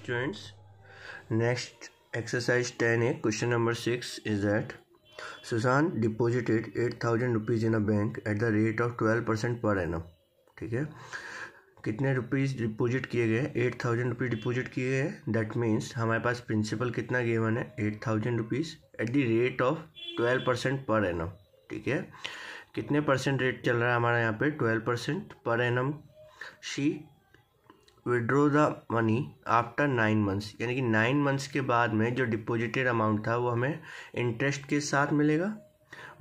students. Next exercise 10A, question number 6 is that Susan deposited 8,000 rupees in a bank at the rate of 12% per annum. ठीक है, कितने rupees deposit किए गए? 8,000 rupees deposit किए गए. That means हमारे पास प्रिंसिपल कितना गिवन है? 8,000 rupees at the rate of 12% per annum. ठीक है, कितने परसेंट रेट चल रहा है हमारा यहाँ पे? 12% per annum. She withdraw the money after 9 months, यानी कि 9 months के बाद में जो डिपॉजिटेड अमाउंट था वो हमें इंटरेस्ट के साथ मिलेगा.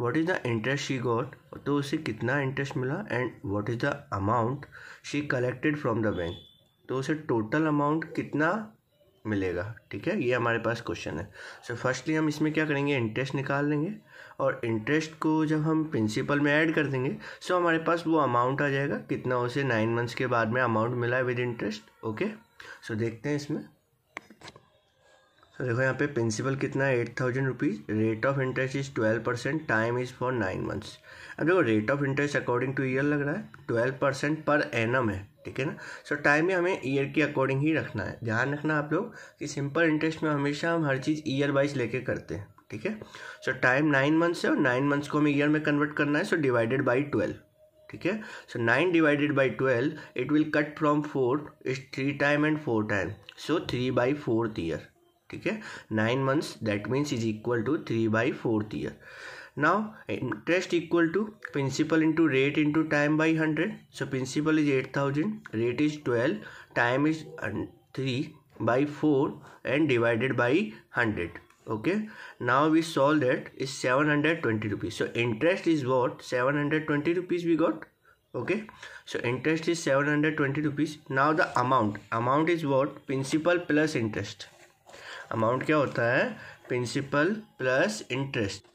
What is the interest she got, तो उसे कितना इंटरेस्ट मिला. And what is the amount she collected from the bank, तो उसे टोटल अमाउंट कितना मिलेगा. ठीक है, ये हमारे पास क्वेश्चन है. सो फर्स्टली हम इसमें क्या करेंगे? इंटरेस्ट निकाल लेंगे और इंटरेस्ट को जब हम प्रिंसिपल में ऐड कर देंगे सो हमारे पास वो अमाउंट आ जाएगा कितना उसे 9 months के बाद में अमाउंट मिला है विद इंटरेस्ट. ओके, सो देखते हैं इसमें. तो देखो यहाँ पे प्रिंसिपल कितना है? 8,000 rupees. Rate of interest is 12%. Time is for 9 months. अब देखो rate of interest according two year लग रहा है, 12% पर एनम है. ठीक है ना. सो टाइम में हमें ईयर के अकॉर्डिंग ही रखना है. ध्यान रखना आप लोग कि सिंपल इंटरेस्ट में हमेशा हम हर चीज़ ईयर वाइज लेके करते हैं. ठीक है, सो टाइम 9 months है और 9 months को हमें ईयर में कन्वर्ट करना है. So divided by 12. ठीक है, so 9 divided by 12 it will cut from 4 is 3 time and 4 time. So 3/4 year. ठीक है, 9 months that means is equal to 3/4 year. Now interest equal to principal into rate into time by 100. So principal is 8,000, rate is 12, time is 3/4 and divided by 100. Okay, now we solve that is 720 rupees. So interest is what? 720 rupees we got. Okay, so interest is 720 rupees. Now the amount is what? Principal plus interest. Amount क्या होता है? Principal plus interest.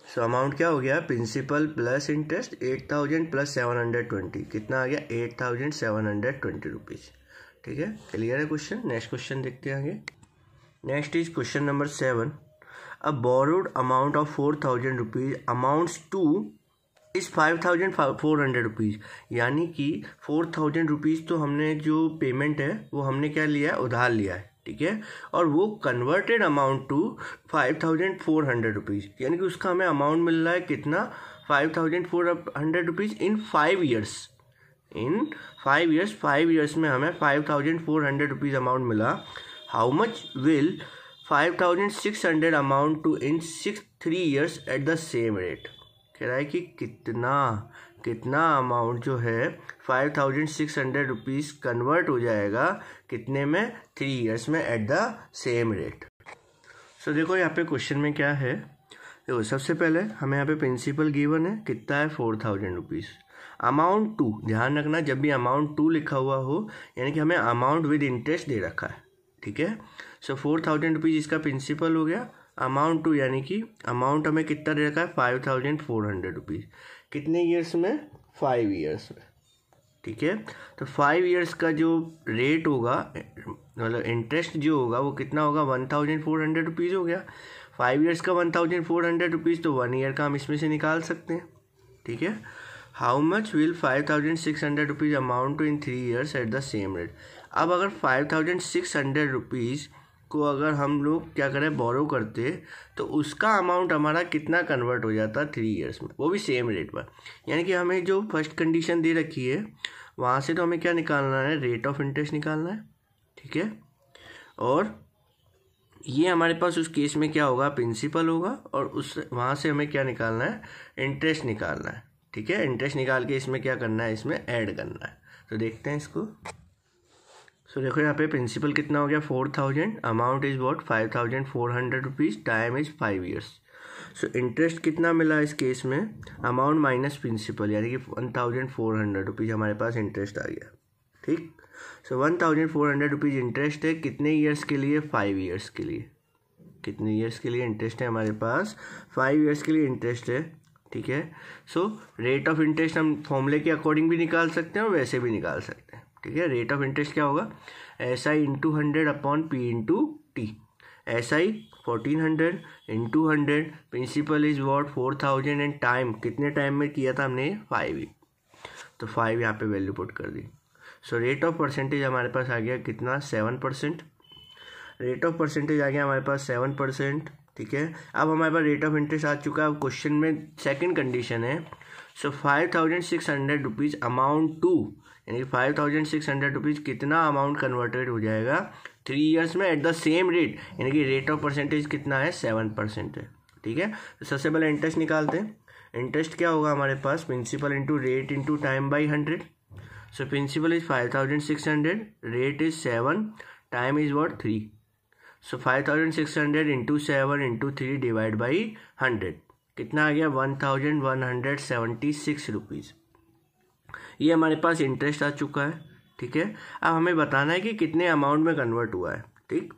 So amount क्या हो गया? Principal plus interest 8,000 plus 720. कितना आ गया? 8,720 rupees. ठीक है, क्लियर है क्वेश्चन. नेक्स्ट क्वेश्चन देखते हैं आगे. Next is question number 7. A borrowed amount of 4,000 rupees amounts two is 5,400 rupees. यानी कि 4,000 रुपीज़ तो हमने जो पेमेंट है वो हमने क्या लिया है? उधार लिया है. ठीक है, और वो कन्वर्टेड अमाउंट टू 5,400 रुपीज़, यानी कि उसका हमें अमाउंट मिल रहा है कितना? 5,400 rupees in 5 years. In 5 years में हमें 5,400 रुपीज़ अमाउंट मिला. How much will 5,600 amount to in 3 years at the same rate. कह रहा है कि कितना अमाउंट जो है 5,600 रुपीज़ कन्वर्ट हो जाएगा कितने में? 3 years में एट द सेम रेट. सो देखो यहाँ पे क्वेश्चन में क्या है. देखो सबसे पहले हमें यहाँ पे प्रिंसिपल गिवन है कितना है? 4,000 रुपीज़. अमाउंट 2, ध्यान रखना जब भी अमाउंट 2 लिखा हुआ हो यानी कि हमें अमाउंट विद इंटरेस्ट दे रखा है. ठीक है, सो 4,000 रुपीज़ इसका प्रिंसिपल हो गया. अमाउंट 2 यानी कि अमाउंट हमें कितना दे रखा है? 5,400 रुपीज़. कितने ईयर्स में? 5 years में. ठीक है, तो 5 years का जो रेट होगा मतलब इंटरेस्ट जो होगा वो कितना होगा? 1,400 रुपीज़ हो गया. 5 years का 1,400 रुपीज़, तो 1 year का हम इसमें से निकाल सकते हैं. ठीक है, how much will 5,600 rupees amount to in 3 years at the same rate. अब अगर 5,600 रुपीज़ को अगर हम लोग क्या करें? बोरो करते तो उसका अमाउंट हमारा कितना कन्वर्ट हो जाता? 3 years में, वो भी सेम रेट पर. यानी कि हमें जो फर्स्ट कंडीशन दे रखी है वहाँ से तो हमें क्या निकालना है? रेट ऑफ इंटरेस्ट निकालना है. ठीक है, और ये हमारे पास उस केस में क्या होगा? प्रिंसिपल होगा और उस वहाँ से हमें क्या निकालना है? इंटरेस्ट निकालना है. ठीक है, इंटरेस्ट निकाल के इसमें क्या करना है? इसमें ऐड करना है. तो देखते हैं इसको. सो देखो यहाँ पे प्रिंसिपल कितना हो गया? 4,000. Amount is what? 5,400 rupees. Time is 5 years. So interest कितना मिला इस केस में? अमाउंट माइनस प्रिंसिपल, यानी कि 1,400 रुपीज़ हमारे पास इंटरेस्ट आ गया. ठीक, सो 1,400 रुपीज़ इंटरेस्ट है. कितने ईयर्स के लिए? 5 years के लिए. कितने ईयर्स के लिए इंटरेस्ट है हमारे पास? 5 years के लिए इंटरेस्ट है. ठीक है, सो रेट ऑफ इंटरेस्ट हम फॉर्मूले के अकॉर्डिंग भी निकाल सकते हैं और वैसे भी निकाल सकते हैं. ठीक है, रेट ऑफ इंटरेस्ट क्या होगा? SI into 100 upon P into T. SI 1,400 into 100. Principal is what? 4,000 and time कितने टाइम में किया था हमने? 5 years. तो 5 यहाँ पे वैल्यू पुट कर दी. सो रेट ऑफ परसेंटेज हमारे पास आ गया कितना? 7%. रेट ऑफ परसेंटेज आ गया हमारे पास 7%, ठीक है। अब हमारे पास रेट ऑफ इंटरेस्ट आ चुका है। अब क्वेश्चन में सेकंड कंडीशन है, सो 5,600 रुपीज़ अमाउंट टू, यानी कि 5,600 रुपीज़ कितना अमाउंट कन्वर्टेड हो जाएगा 3 ईयर्स में एट द सेम रेट, यानी कि रेट ऑफ परसेंटेज कितना है 7% है, ठीक है। तो सबसे पहले इंटरेस्ट निकालते हैं। इंटरेस्ट क्या होगा हमारे पास, principal into rate into time by 100। So principal is 5,600, rate is 7, time is what 3। So 5,600 into 7 into 3 divide by 100 कितना आ गया 1,176 रुपीज़। ये हमारे पास इंटरेस्ट आ चुका है, ठीक है। अब हमें बताना है कि कितने अमाउंट में कन्वर्ट हुआ है, ठीक।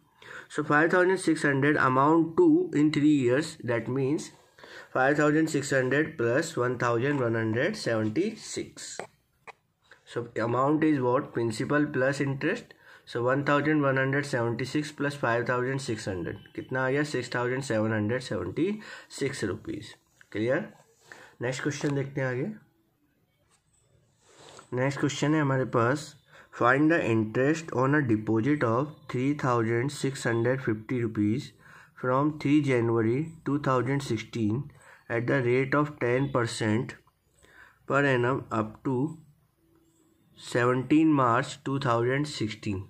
So 5,600 amount to in 3 years, that means 5,600 plus 1,176. So amount is what, principal plus interest. So 1,176 plus 5,600 कितना आ गया 6,776 रुपीज़। क्लियर। नेक्स्ट क्वेश्चन देखते हैं आगे। नेक्स्ट क्वेश्चन है हमारे पास, find the interest on a deposit of 3,650 rupees from 3 January 2016 at the rate of 10% per annum up to 17 March 2016।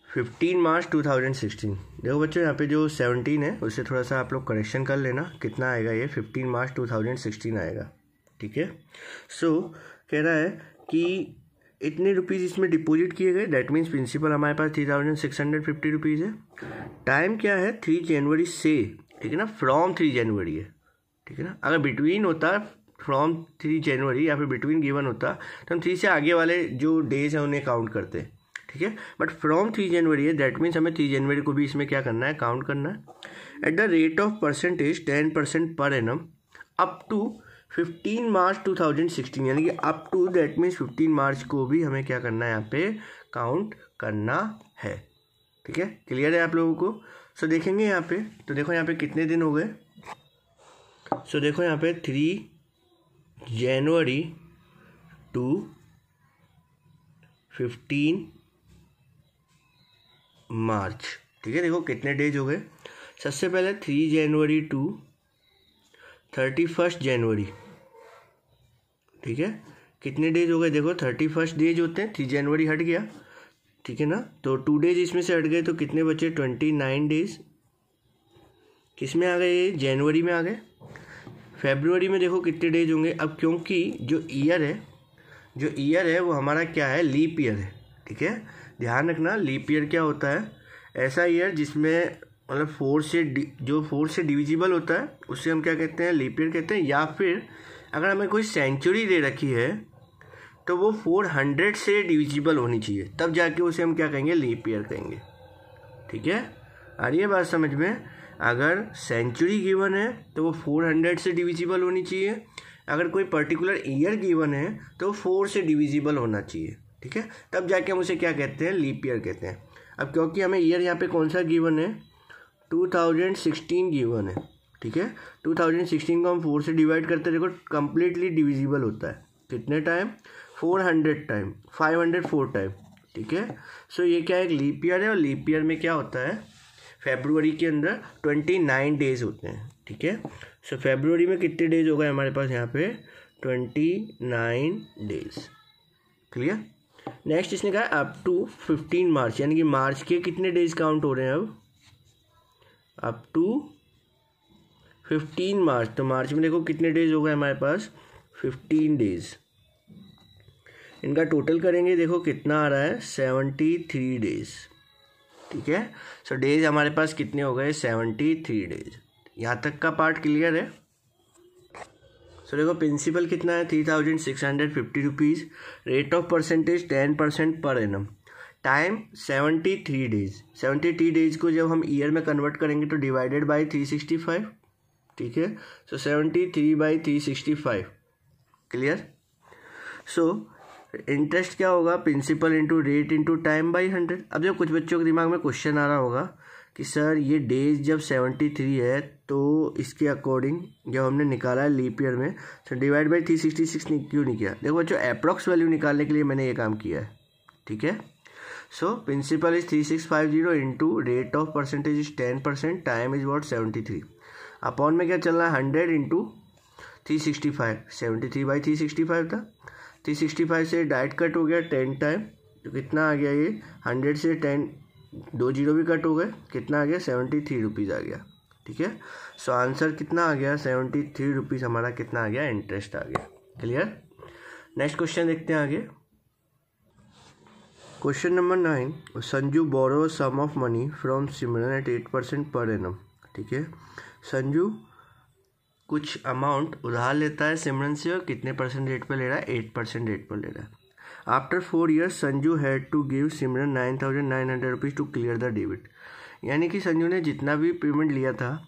15 मार्च 2016। देखो बच्चों यहाँ पे जो 17 है उससे थोड़ा सा आप लोग करेक्शन कर लेना, कितना आएगा ये 15 मार्च 2016 आएगा, ठीक है। सो कह रहा है कि इतने रुपीज़ इसमें डिपॉजिट किए गए, दैट मीन्स प्रिंसिपल हमारे पास 3,650 रुपीज़ है। टाइम क्या है 3 जनवरी से, ठीक है ना, फ्रॉम 3 जनवरी है, ठीक है ना। अगर बिटवीन होता फ्रॉम 3 जनवरी या फिर बिटवीन गिवन होता तो हम 3 से आगे वाले जो डेज हैं उन्हें काउंट करते हैं, ठीक है। बट फ्रॉम 3 जनवरी है, दैट मीन्स हमें 3 जनवरी को भी इसमें क्या करना है, काउंट करना है। At the rate of percentage 10% per annum up to 15 मार्च 2016, यानी कि अप टू दैट मीन्स 15 मार्च को भी हमें क्या करना है, यहाँ पे काउंट करना है, ठीक है। क्लियर है आप लोगों को। सो देखेंगे यहाँ पे, तो देखो यहाँ पे कितने दिन हो गए। सो देखो यहाँ पे 3 जनवरी टू 15 मार्च, ठीक है। देखो कितने डेज हो गए। सबसे पहले 3 जनवरी टू 31 जनवरी, ठीक है। कितने डेज हो गए, देखो 31 डेज होते हैं, 3 जनवरी हट गया, ठीक है ना। तो 2 डेज इसमें से हट गए तो कितने बचे 29 डेज। किस में आ गए ये, जनवरी में आ गए। फेब्रुवरी में देखो कितने डेज होंगे। अब क्योंकि जो ईयर है वो हमारा क्या है, लीप ईयर है, ठीक है। ध्यान रखना, लीप ईयर क्या होता है, ऐसा ईयर जिसमें मतलब 4 से डिविजिबल होता है उससे हम क्या कहते हैं, लीप ईयर कहते हैं। या फिर अगर हमें कोई सेंचुरी दे रखी है तो वो 400 से डिविजिबल होनी चाहिए, तब जाके उसे हम क्या कहेंगे, लीप ईयर कहेंगे, ठीक है। आ रही है बात समझ में। अगर सेंचुरी गिवन है तो वो 400 से डिविजिबल होनी चाहिए। अगर कोई पर्टिकुलर ईयर गिवन है तो 4 से डिविजिबल होना चाहिए, ठीक है। तब जाके हम उसे क्या कहते हैं, लीप ईयर कहते हैं। अब क्योंकि हमें ईयर यहाँ पे कौन सा गिवन है, 2016 गिवन है, ठीक है। 2016 को हम 4 से डिवाइड करते देखो कम्प्लीटली डिविजिबल होता है, कितने टाइम, 400 टाइम, 504 टाइम, ठीक है। सो ये क्या एक लीप ईयर है। और लीप ईयर में क्या होता है, फेब्रुवरी के अंदर 29 डेज होते हैं, ठीक है। सो फेब्रुवरी में कितने डेज हो गए हमारे पास यहाँ पे, 29 डेज। क्लियर। नेक्स्ट इसने कहा अप टू 15 मार्च, यानी कि मार्च के कितने डेज काउंट हो रहे हैं अब, अप टू 15 मार्च। तो मार्च में देखो कितने डेज हो गए हमारे पास, 15 डेज। इनका टोटल करेंगे, देखो कितना आ रहा है, 73 डेज, ठीक है। सो डेज हमारे पास कितने हो गए, 73 डेज। यहाँ तक का पार्ट क्लियर है। सो देखो प्रिंसिपल कितना है, 3,650 rupees. Rate of percentage 10% per annum. Time 73 days. 73 days को जब हम ईयर में कन्वर्ट करेंगे तो डिवाइडेड बाई 365, ठीक है। सो 73/365। क्लियर। सो इंटरेस्ट क्या होगा, principal into rate into time by 100। अब जब कुछ बच्चों के दिमाग में क्वेश्चन आ रहा होगा कि सर ये डेज जब 73 है तो इसके अकॉर्डिंग जब हमने निकाला है लीप ईयर में तो डिवाइड बाई 366 क्यों नहीं किया। देखो बच्चों अप्रॉक्स वैल्यू निकालने के लिए मैंने ये काम किया है, ठीक है। So principal is 3650 into rate of percentage is 10%, time is what 73, upon में क्या चल रहा है 100 इंटू 365, 73/365 था, 365 से डायरेक्ट कट हो गया 10 टाइम, तो कितना आ गया ये 100 से 10 2 जीरो भी कट हो गए, कितना आ गया 73 रुपीज़ आ गया। ठीक है, सो आंसर कितना आ गया 73 रुपीज़ हमारा कितना आ गया इंटरेस्ट आ गया। क्लियर। नेक्स्ट क्वेश्चन देखते हैं आगे। Question number 9, Sanju borrow some of money from Simran at 8% per annum. ठीक है, संजू कुछ अमाउंट उधार लेता है सिमरन से और कितने परसेंट रेट पर ले रहा है, 8% रेट पर ले रहा है। After 4 years Sanju had to give Simran 9,900 rupees to clear the debit, यानी कि संजू ने जितना भी पेमेंट लिया था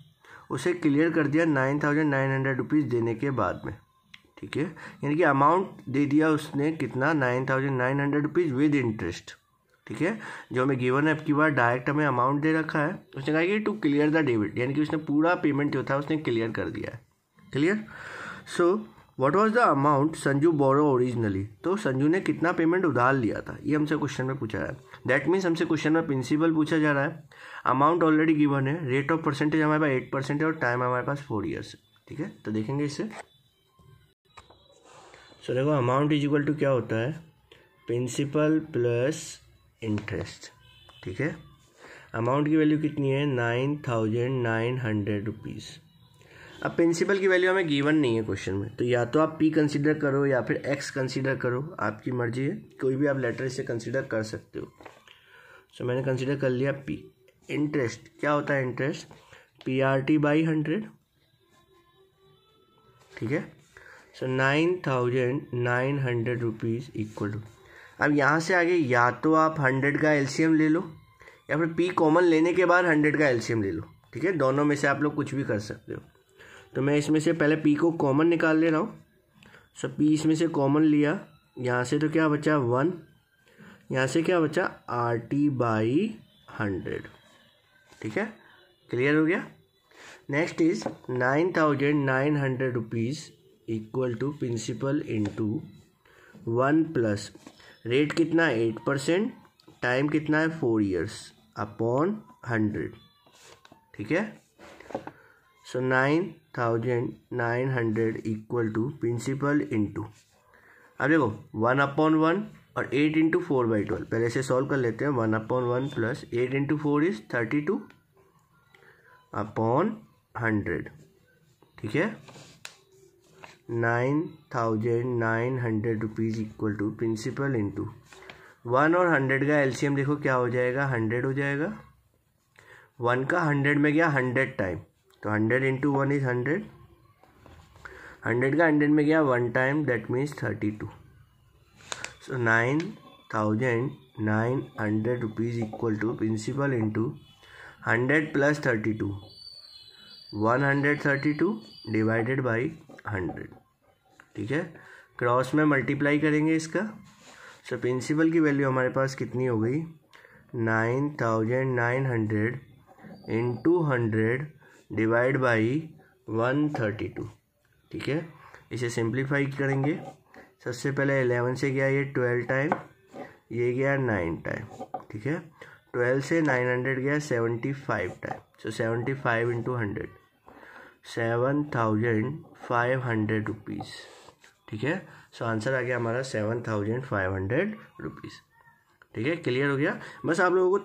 उसे क्लियर कर दिया 9,900 रुपीज़ देने के बाद में। ठीक है, यानी कि अमाउंट दे दिया उसने कितना 9,900 रुपीज़ विद इंटरेस्ट। ठीक है, जो हमें गिवन है आपकी बार डायरेक्ट हमें अमाउंट दे रखा है, उसने कहा कि टू क्लियर द डेबिट, यानी कि उसने पूरा पेमेंट जो था उसने क्लियर कर दिया है। Clear. So what was the amount Sanju borrow originally, तो संजू ने कितना पेमेंट उधार लिया था ये हमसे क्वेश्चन में पूछा है। दैट मीन्स हमसे क्वेश्चन में प्रिंसिपल पूछा जा रहा है, अमाउंट ऑलरेडी गिवन है, रेट ऑफ परसेंटेज हमारे पास 8% है और टाइम हमारे पास 4 years है। ठीक है, तो देखेंगे इसे। सो देखो अमाउंट इज इक्वल टू क्या होता है, प्रिंसिपल प्लस इंटरेस्ट। ठीक है, अमाउंट की वैल्यू कितनी है 9,900 रुपीज़। अब प्रिंसिपल की वैल्यू हमें गिवन नहीं है क्वेश्चन में, तो या तो आप पी कंसीडर करो या फिर एक्स कंसीडर करो, आपकी मर्जी है, कोई भी आप लेटर इसे कंसीडर कर सकते हो। सो मैंने कंसीडर कर लिया पी। इंटरेस्ट क्या होता है, इंटरेस्ट PRT/100। ठीक है, सो 9,900 रुपीज़ इक्वल टू, अब यहाँ से आगे या तो आप 100 का एलसीएम ले लो या फिर पी कॉमन लेने के बाद 100 का एलसीएम ले लो। ठीक है, दोनों में से आप लोग कुछ भी कर सकते हो। तो मैं इसमें से पहले पी को कॉमन निकाल ले रहा हूँ। सो पी इसमें से कॉमन लिया, यहाँ से तो क्या बचा 1, यहाँ से क्या बचा RT/100। ठीक है, क्लियर हो गया। Next is 9,900 rupees equal to principal into 1 plus rate कितना 8%, टाइम कितना है 4 years अपॉन 100। ठीक है, सो 9,900 इक्वल टू प्रिंसिपल इंटू, अब देखो 1/1 और 8 इंटू 4/12, पहले से सॉल्व कर लेते हैं। 1/1 प्लस 8 इंटू 4 इज 32 अपॉन 100। ठीक है, 9,900 rupees equal to principal into 1 और 100 का एलसीएम देखो क्या हो जाएगा 100 हो जाएगा। 1 का 100 में गया 100 टाइम, तो 100 इंटू 1 इज 100, 100 का 100 में गया 1 time, that means 32। So 9,900 rupees equal to principal into 100 plus 32, 132 divided by 100। ठीक है, क्रॉस में मल्टीप्लाई करेंगे इसका। सो प्रिंसिपल की वैल्यू हमारे पास कितनी हो गई 9,900 इंटू 100 डिवाइड बाई 132। ठीक है, इसे सिंप्लीफाई करेंगे। सबसे पहले 11 से गया ये 12 टाइम, ये गया 9 टाइम। ठीक है, 12 से 900 गया 75 टाइम, सो 75 इंटू 100 7,500 रुपीज़। ठीक है, सो आंसर आ गया हमारा 7,500 रुपीज़। ठीक है, क्लियर हो गया। बस आप लोगों को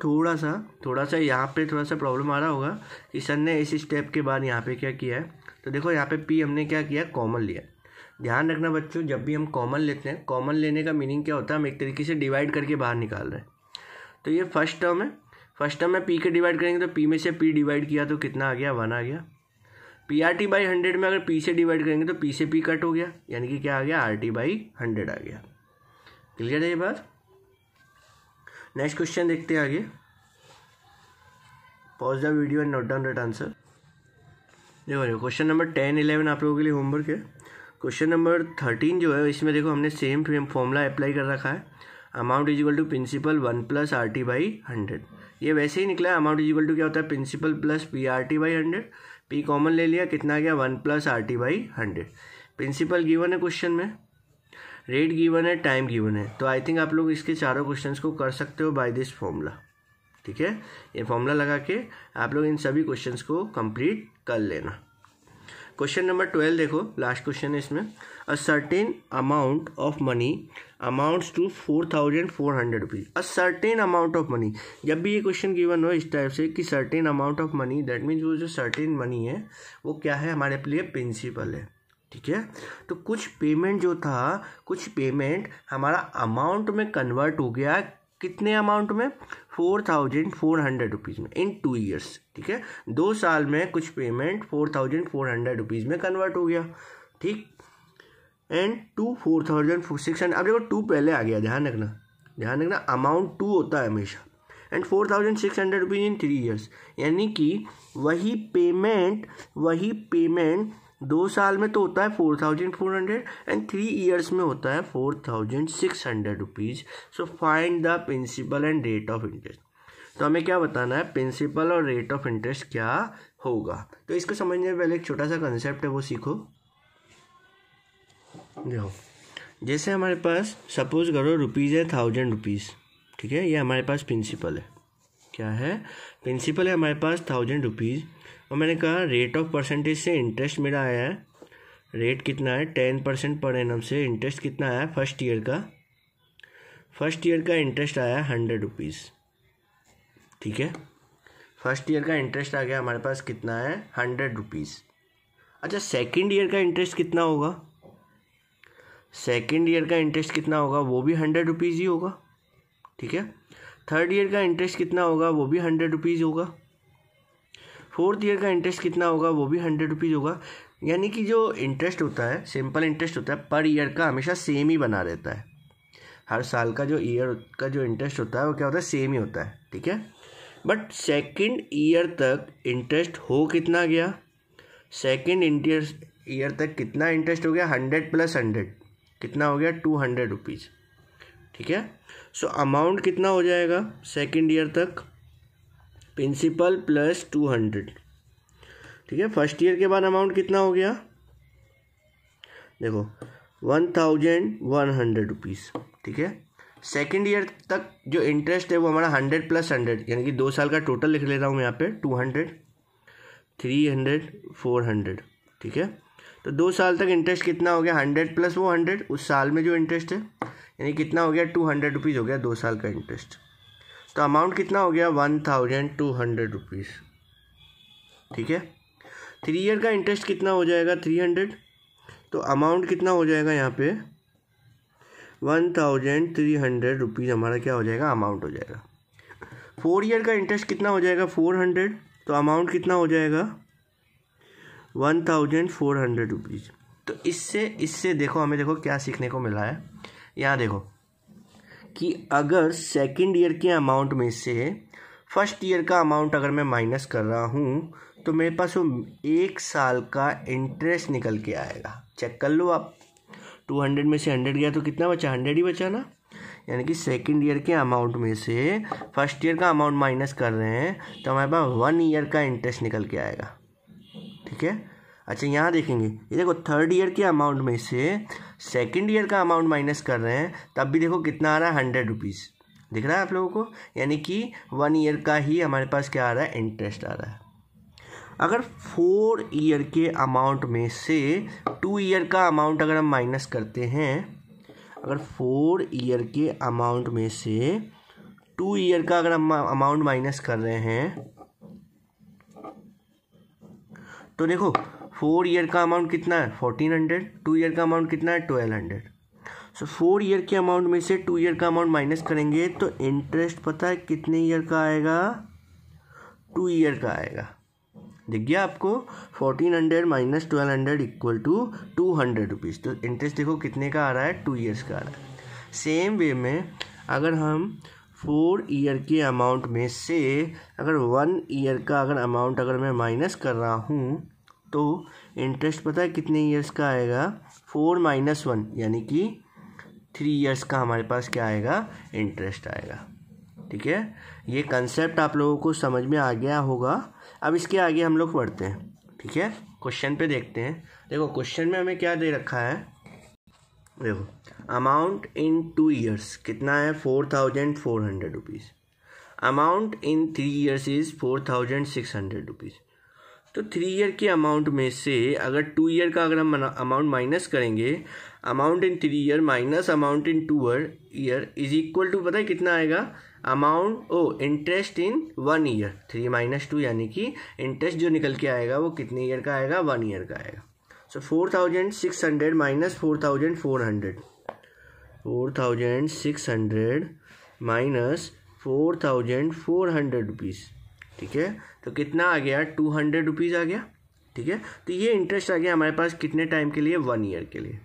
थोड़ा सा यहाँ पे थोड़ा सा प्रॉब्लम आ रहा होगा कि सर ने इस स्टेप के बाद यहाँ पे क्या किया है। तो देखो यहाँ पे पी हमने क्या किया, कॉमन लिया। ध्यान रखना बच्चों, जब भी हम कॉमन लेते हैं, कॉमन लेने का मीनिंग क्या होता है, हम एक तरीके से डिवाइड करके बाहर निकाल रहे हैं। तो ये फर्स्ट टर्म है, फर्स्ट टर्म में पी के डिवाइड करेंगे तो पी में से पी डिवाइड किया तो कितना आ गया 1 आ गया। PRT/100 में अगर पी से डिवाइड करेंगे तो पी से पी कट हो गया, यानी कि क्या आ गया RT/100 आ गया। क्लियर है ये बात। नेक्स्ट क्वेश्चन देखते हैं आगे। Pause the video and note down that answer. देखो क्वेश्चन नंबर 10, 11 आप लोगों के लिए होमवर्क है। क्वेश्चन नंबर 13 जो है इसमें देखो हमने सेम फॉर्मूला अप्लाई कर रखा है। Amount is equal to principal 1 plus RT/100। ये वैसे ही निकला है। अमाउंट इज इक्वल टू क्या होता है, principal plus PRT/100। P common ले लिया, कितना आ गया 1 प्लस RT/100। प्रिंसिपल गिवन है क्वेश्चन में, रेट गिवन है, टाइम गिवन है, तो आई थिंक आप लोग इसके चारों क्वेश्चंस को कर सकते हो बाय दिस फॉर्मूला। ठीक है, ये फॉर्मूला लगा के आप लोग इन सभी क्वेश्चंस को कंप्लीट कर लेना। क्वेश्चन नंबर 12 देखो, लास्ट क्वेश्चन है इसमें। A certain amount of money amounts to 4,400 rupees. A certain amount of money, जब भी ये क्वेश्चन गिवन हो इस टाइप से कि certain amount of money, that means वो जो सर्टेन मनी है वो क्या है, हमारे लिए प्रिंसिपल है। ठीक है, तो कुछ पेमेंट जो था, कुछ पेमेंट हमारा अमाउंट में कन्वर्ट हो गया, कितने अमाउंट में, 4,400 रुपीज़ में इन 2 ईयर्स। ठीक है, 2 साल में कुछ पेमेंट 4,400 रुपीज़ में कन्वर्ट हो गया। ठीक, एंड 4,600, अब देखो 2 पहले आ गया, ध्यान रखना अमाउंट 2 होता है हमेशा, एंड 4,600 रुपीज़ इन 3 ईयर्स, यानी कि वही पेमेंट 2 साल में तो होता है 4,400 एंड 3 ईयर्स में होता है 4,600 rupees. So find the principal and rate of interest. तो हमें क्या बताना है, प्रिंसिपल और रेट ऑफ इंटरेस्ट क्या होगा। तो इसको समझने में पहले एक छोटा सा कंसेप्ट है वो सीखो। देखो, जैसे हमारे पास सपोज करो रुपीज़ है 1,000 रुपीज़। ठीक है, ये हमारे पास प्रिंसिपल है, क्या है, प्रिंसिपल है हमारे पास 1,000 रुपीज़, और मैंने कहा रेट ऑफ परसेंटेज से इंटरेस्ट मेरा आया है, रेट कितना है 10% पर एनम से इंटरेस्ट कितना आया फर्स्ट ईयर का इंटरेस्ट आया 100 रुपीज़। ठीक है, फर्स्ट ईयर का इंटरेस्ट आ गया हमारे पास, कितना है 100 रुपीज़। अच्छा, सेकेंड ईयर का इंटरेस्ट कितना होगा, वो भी 100 रुपीज़ ही होगा। ठीक है, थर्ड ईयर का इंटरेस्ट कितना होगा, वो भी 100 रुपीज़ होगा। फोर्थ ईयर का इंटरेस्ट कितना होगा, वो भी 100 रुपीज़ होगा। यानी कि जो इंटरेस्ट होता है, सिंपल इंटरेस्ट होता है, पर ईयर का हमेशा सेम ही बना रहता है। हर साल का जो ईयर का जो इंटरेस्ट होता है वो क्या होता है, सेम ही होता है। ठीक है, बट सेकेंड ईयर तक इंटरेस्ट हो कितना गया, सेकेंड ईयर तक कितना इंटरेस्ट हो गया, 100 + 100 कितना हो गया, 200 रुपीज़। ठीक है, सो अमाउंट कितना हो जाएगा सेकेंड ईयर तक, प्रिंसिपल + 200। ठीक है, फर्स्ट ईयर के बाद अमाउंट कितना हो गया, देखो 1,100 रुपीज़। ठीक है, सेकेंड ईयर तक जो इंटरेस्ट है वो हमारा 100 + 100, यानी कि 2 साल का टोटल लिख ले रहा हूँ यहाँ पे, 200, 300, 400। ठीक है, तो 2 साल तक इंटरेस्ट कितना हो गया, 100 + वो 100 उस साल में जो इंटरेस्ट है, यानी कितना हो गया 200 रुपीज़ हो गया 2 साल का इंटरेस्ट। तो अमाउंट कितना हो गया 1,200 रुपीज़। ठीक है, 3 ईयर का इंटरेस्ट कितना हो जाएगा 300, तो अमाउंट कितना हो जाएगा यहाँ पे 1,300 रुपीज़ हमारा क्या हो जाएगा, अमाउंट हो जाएगा। 4 ईयर का इंटरेस्ट कितना हो जाएगा 400, तो अमाउंट कितना हो जाएगा 1,400 रुपीज़। तो इससे देखो हमें देखो क्या सीखने को मिला है, यहाँ देखो कि अगर सेकेंड ईयर के अमाउंट में से फर्स्ट ईयर का अमाउंट अगर मैं माइनस कर रहा हूँ तो मेरे पास वो 1 साल का इंटरेस्ट निकल के आएगा। चेक कर लो आप, 200 में से 100 गया तो कितना बचा, 100 ही बचा ना। यानी कि सेकेंड ईयर के अमाउंट में से फर्स्ट ईयर का अमाउंट माइनस कर रहे हैं तो हमारे पास 1 ईयर का इंटरेस्ट निकल के आएगा। ठीक है, अच्छा यहाँ देखेंगे, ये देखो थर्ड ईयर के अमाउंट में से सेकेंड ईयर का अमाउंट माइनस कर रहे हैं, तब भी देखो कितना आ रहा है 100 रुपीज़, दिख रहा है आप लोगों को। यानी कि 1 ईयर का ही हमारे पास क्या आ रहा है, इंटरेस्ट आ रहा है। अगर 4 ईयर के अमाउंट में से 2 ईयर का अमाउंट अगर हम माइनस करते हैं, अगर 4 ईयर के अमाउंट में से 2 ईयर का अगर हम अमाउंट माइनस कर रहे हैं तो देखो 4 ईयर का अमाउंट कितना है 1400, 2 ईयर का अमाउंट कितना है 1200। सो 4 ईयर के अमाउंट में से 2 ईयर का अमाउंट माइनस करेंगे तो इंटरेस्ट पता है कितने ईयर का आएगा, 2 ईयर का आएगा। दिख गया आपको, 1400 - 1200 = 200 रुपीज़। तो इंटरेस्ट देखो कितने का आ रहा है, 2 ईयर्स का आ रहा है। सेम वे में अगर हम 4 ईयर के अमाउंट में से अगर 1 ईयर का अगर अमाउंट अगर मैं माइनस कर रहा हूँ तो इंटरेस्ट पता है कितने ईयर्स का आएगा, 4 - 1 यानी कि 3 ईयर्स का हमारे पास क्या आएगा, इंटरेस्ट आएगा। ठीक है, ये कंसेप्ट आप लोगों को समझ में आ गया होगा। अब इसके आगे हम लोग पढ़ते हैं। ठीक है, क्वेश्चन पे देखते हैं। देखो क्वेश्चन में हमें क्या दे रखा है, देखो अमाउंट इन 2 ईयर्स कितना है 4400 rupees, amount in 3 years is 4600 rupees. तो 3 ईयर की अमाउंट में से अगर 2 ईयर का अगर हम अमाउंट माइनस करेंगे, amount in 3 year minus amount in 2 year is equal to पता है कितना आएगा, अमाउंट इंटरेस्ट इन 1 ईयर, 3 - 2 यानी कि इंटरेस्ट जो निकल के आएगा वो कितने ईयर का आएगा, 1 ईयर का आएगा। सो 4600 माइनस 4400, 4600 माइनस 4400 रुपीज़, ठीक है। तो कितना आ गया 200 रुपीज़ आ गया, ठीक है। तो ये इंटरेस्ट आ गया हमारे पास कितने टाइम के लिए, 1 ईयर के लिए।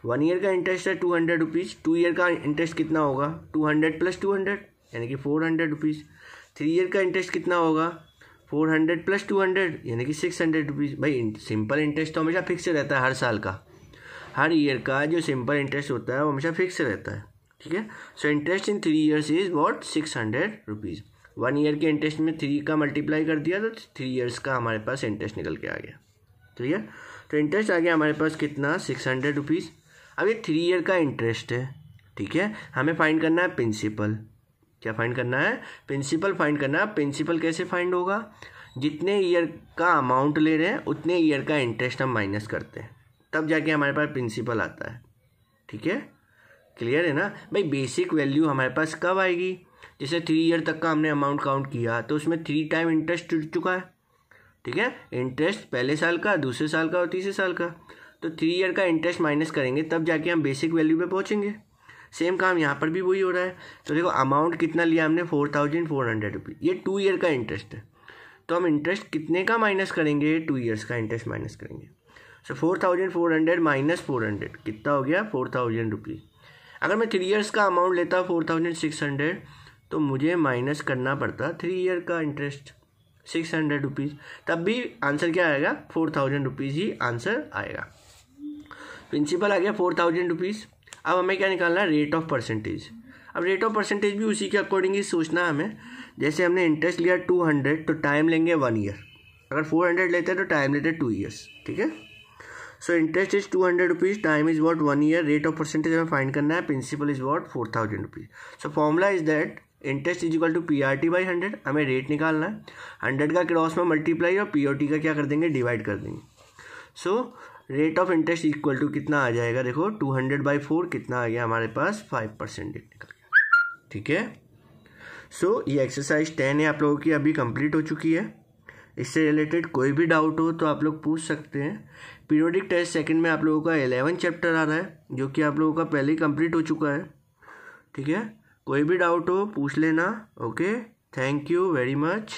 1 ईयर का इंटरेस्ट है 200 रुपीज़, 2 ईयर का इंटरेस्ट कितना होगा 200 + 200 यानी कि 400 रुपीज़। 3 ईयर का इंटरेस्ट कितना होगा 400 + 200 यानी कि 600 रुपीज़। भाई सिंपल इंटरेस्ट तो हमेशा फिक्स रहता है, हर साल का, हर ईयर का जो सिंपल इंटरेस्ट होता है वो हमेशा फिक्स रहता है, ठीक है। So interest in 3 years is what 600 rupees. 1 year के इंटरेस्ट में 3 का मल्टीप्लाई कर दिया तो 3 ईयर्स का हमारे पास इंटरेस्ट निकल के आ गया, क्लियर। तो इंटरेस्ट आ गया हमारे पास कितना 600 रुपीज़। अब ये 3 ईयर का इंटरेस्ट है, ठीक है। हमें फाइंड करना है प्रिंसिपल, क्या फाइंड करना है, प्रिंसिपल फाइंड करना है। प्रिंसिपल कैसे फाइंड होगा, जितने ईयर का अमाउंट ले रहे हैं उतने ईयर का इंटरेस्ट हम माइनस करते हैं, तब जाके हमारे पास प्रिंसिपल आता है, ठीक है। क्लियर है ना भाई। बेसिक वैल्यू हमारे पास कब आएगी, जैसे 3 ईयर तक का हमने अमाउंट काउंट किया तो उसमें 3 टाइम इंटरेस्ट जुड़ चुका है, ठीक है। इंटरेस्ट पहले साल का, दूसरे साल का और तीसरे साल का, तो 3 ईयर का इंटरेस्ट माइनस करेंगे तब जाके हम बेसिक वैल्यू पे पहुंचेंगे। सेम काम यहाँ पर भी वही हो रहा है। तो देखो अमाउंट कितना लिया हमने 4400 रुपीज़, ये 2 ईयर का इंटरेस्ट है, तो हम इंटरेस्ट कितने का माइनस करेंगे, 2 ईयर्स का इंटरेस्ट माइनस करेंगे। सो 4400 माइनस 400 कितना हो गया 4000 रुपीज़। अगर मैं 3 ईयर्स का अमाउंट लेता 4600 तो मुझे माइनस करना पड़ता 3 ईयर का इंटरेस्ट 600 रुपीज़, तब भी आंसर क्या आएगा 4000 रुपीज़ ही आंसर आएगा। प्रिंसिपल आ गया 4000 रुपीज़। अब हमें क्या निकालना है, रेट ऑफ परसेंटेज। अब रेट ऑफ परसेंटेज भी उसी के अकॉर्डिंग ही सोचना है हमें। जैसे हमने इंटरेस्ट लिया 200 तो टाइम लेंगे 1 ईयर, अगर 400 लेते हैं तो टाइम लेते 2 ईयर्स, ठीक है। So interest is 200 rupees, time is what 1 year, rate of percentage हमें फाइंड करना है, principal is what 4000 rupees. So formula is that interest is equal to PRT/100, हमें रेट निकालना है, 100 का क्रॉस में मल्टीप्लाई और POT का क्या कर देंगे डिवाइड कर देंगे। So rate of interest equal to कितना आ जाएगा, देखो 200/4 कितना आ गया हमारे पास 5% निकल गया, ठीक है। सो ये एक्सरसाइज 10 है आप लोगों की अभी कंप्लीट हो चुकी है। इससे रिलेटेड कोई भी डाउट हो तो आप लोग पूछ सकते हैं। पीरियोडिक टेस्ट सेकंड में आप लोगों का 11 चैप्टर आ रहा है जो कि आप लोगों का पहले ही कंप्लीट हो चुका है, ठीक है। कोई भी डाउट हो पूछ लेना, okay. Thank you very much.